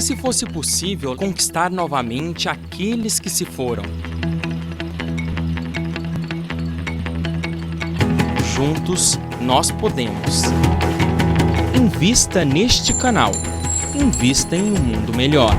se fosse possível conquistar novamente aqueles que se foram? Juntos, nós podemos. Invista neste canal. Invista em um mundo melhor.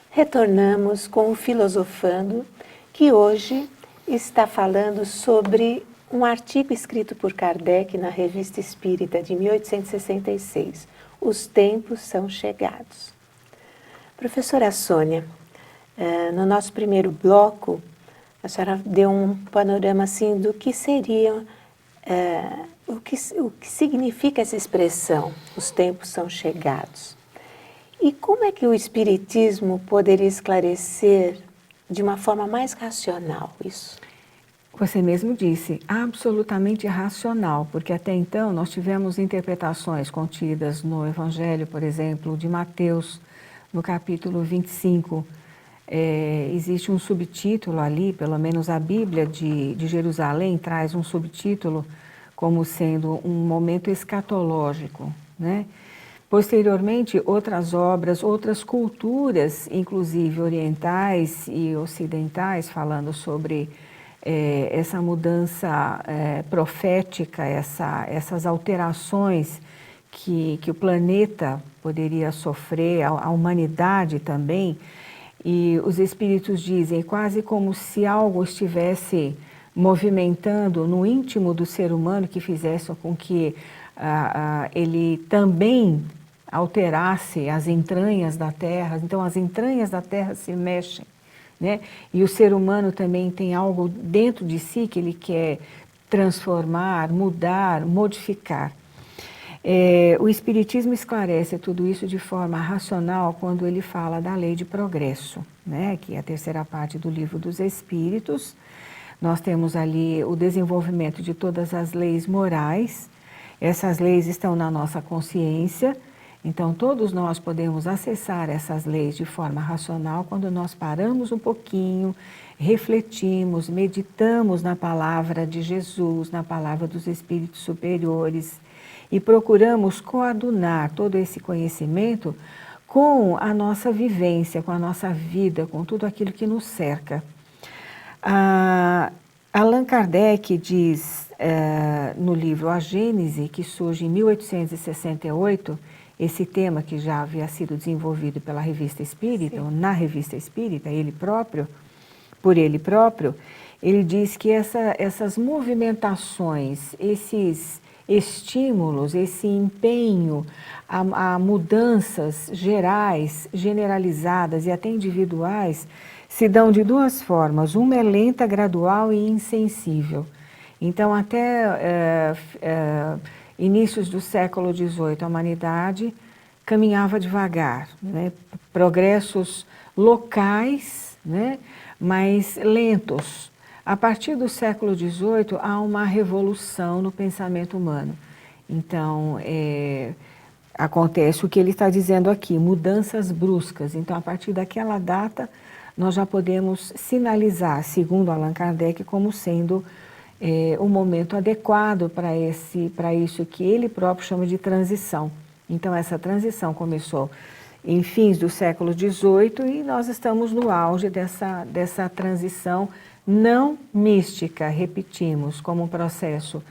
Retornamos com o Filosofando, que hoje está falando sobre um artigo escrito por Kardec na Revista Espírita de 1866. Os tempos são chegados. Professora Sônia, no nosso primeiro bloco, a senhora deu um panorama assim do que seria, o que significa essa expressão, os tempos são chegados. E como é que o Espiritismo poderia esclarecer de uma forma mais racional isso? Você mesmo disse, absolutamente racional, porque até então nós tivemos interpretações contidas no Evangelho, por exemplo, de Mateus, no capítulo 25. Existe um subtítulo ali, pelo menos a Bíblia de Jerusalém traz um subtítulo como sendo um momento escatológico, né? Posteriormente, outras obras, outras culturas, inclusive orientais e ocidentais, falando sobre essa mudança profética, essas alterações que o planeta poderia sofrer, a humanidade também. E os espíritos dizem quase como se algo estivesse movimentando no íntimo do ser humano que fizesse com que ele também alterasse as entranhas da Terra. Então as entranhas da Terra se mexem, né? E o ser humano também tem algo dentro de si que ele quer transformar, mudar, modificar. O Espiritismo esclarece tudo isso de forma racional quando ele fala da lei de progresso, né? Que é a terceira parte do Livro dos Espíritos. Nós temos ali o desenvolvimento de todas as leis morais. Essas leis estão na nossa consciência, então todos nós podemos acessar essas leis de forma racional quando nós paramos um pouquinho, refletimos, meditamos na palavra de Jesus, na palavra dos Espíritos superiores e procuramos coadunar todo esse conhecimento com a nossa vivência, com a nossa vida, com tudo aquilo que nos cerca. Allan Kardec diz no livro A Gênese, que surge em 1868, esse tema que já havia sido desenvolvido pela Revista Espírita, ou na Revista Espírita, por ele próprio, ele diz que essas movimentações, esses estímulos, esse empenho a mudanças gerais, generalizadas e até individuais, se dão de duas formas. Uma é lenta, gradual e insensível. Então, até inícios do século XVIII, a humanidade caminhava devagar, né? Progressos locais, né? Mas lentos. A partir do século XVIII, há uma revolução no pensamento humano. Então, acontece o que ele está dizendo aqui, mudanças bruscas. Então, a partir daquela data, nós já podemos sinalizar, segundo Allan Kardec, como sendo o momento adequado para isso que ele próprio chama de transição. Então, essa transição começou em fins do século XVIII e nós estamos no auge dessa transição não mística, repetimos, como um processo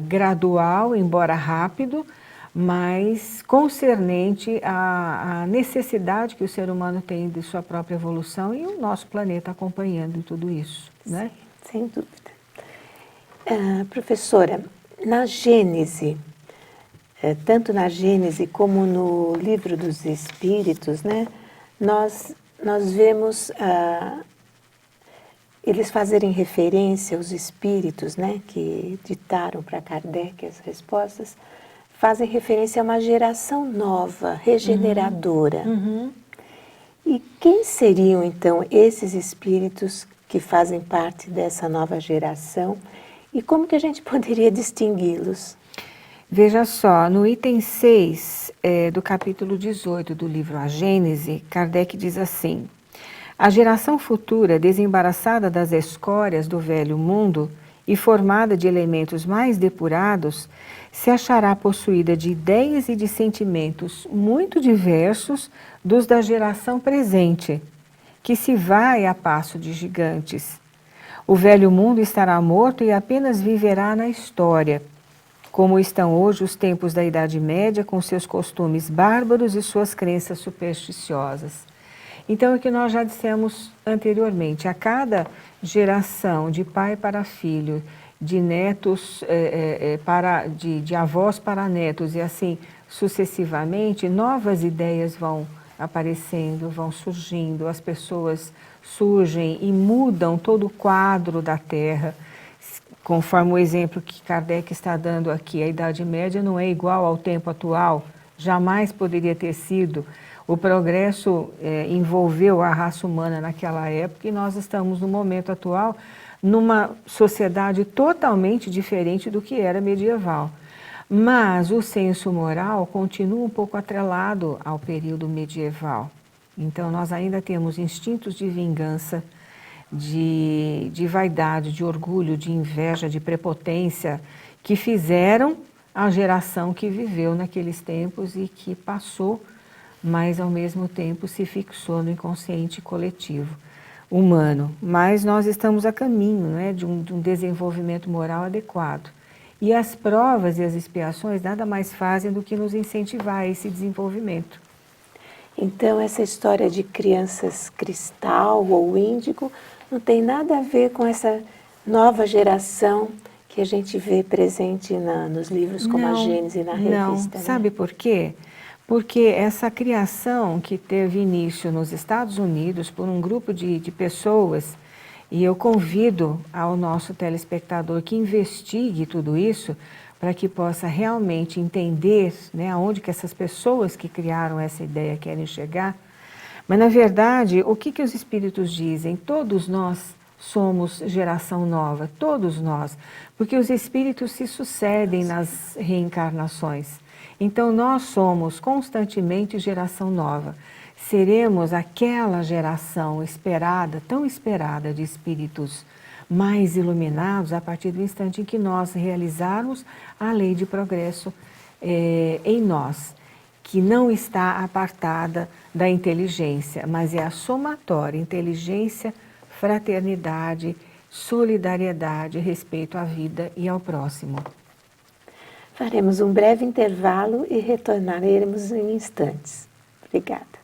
gradual, embora rápido, mas concernente à necessidade que o ser humano tem de sua própria evolução e o nosso planeta acompanhando tudo isso, né? Sem dúvida. Professora, na Gênese, tanto na Gênese como no Livro dos Espíritos, né, nós vemos eles fazerem referência aos espíritos, né, que ditaram para Kardec as respostas, fazem referência a uma geração nova, regeneradora. Uhum. E quem seriam, então, esses espíritos que fazem parte dessa nova geração e como que a gente poderia distingui-los? Veja só, no item 6 do capítulo 18 do livro A Gênese, Kardec diz assim: a geração futura, desembaraçada das escórias do velho mundo e formada de elementos mais depurados, se achará possuída de ideias e de sentimentos muito diversos dos da geração presente, que se vai a passo de gigantes. O velho mundo estará morto e apenas viverá na história, como estão hoje os tempos da Idade Média, com seus costumes bárbaros e suas crenças supersticiosas. Então, é o que nós já dissemos anteriormente, a cada geração, de pai para filho, de netos de avós para netos e assim sucessivamente, novas ideias vão aparecendo, vão surgindo, as pessoas surgem e mudam todo o quadro da Terra. Conforme o exemplo que Kardec está dando aqui, a Idade Média não é igual ao tempo atual, jamais poderia ter sido. O progresso envolveu a raça humana naquela época e nós estamos no momento atual numa sociedade totalmente diferente do que era medieval. Mas o senso moral continua um pouco atrelado ao período medieval. Então nós ainda temos instintos de vingança, de vaidade, de orgulho, de inveja, de prepotência, que fizeram a geração que viveu naqueles tempos e que passou, mas ao mesmo tempo se fixou no inconsciente coletivo humano. Mas nós estamos a caminho, né, de um desenvolvimento moral adequado. E as provas e as expiações nada mais fazem do que nos incentivar a esse desenvolvimento. Então, essa história de crianças cristal ou índigo não tem nada a ver com essa nova geração que a gente vê presente nos livros como a Gênese e na revista. Não, sabe por quê? Porque essa criação que teve início nos Estados Unidos por um grupo de pessoas, e eu convido ao nosso telespectador que investigue tudo isso, para que possa realmente entender, né, aonde que essas pessoas que criaram essa ideia querem chegar. Mas, na verdade, o que os espíritos dizem? Todos nós somos geração nova, todos nós, porque os espíritos se sucedem nas reencarnações. Então, nós somos constantemente geração nova. Seremos aquela geração esperada, tão esperada, de espíritos mais iluminados a partir do instante em que nós realizarmos a lei de progresso em nós, que não está apartada da inteligência, mas é a somatória, inteligência, fraternidade, solidariedade, respeito à vida e ao próximo. Faremos um breve intervalo e retornaremos em instantes. Obrigada.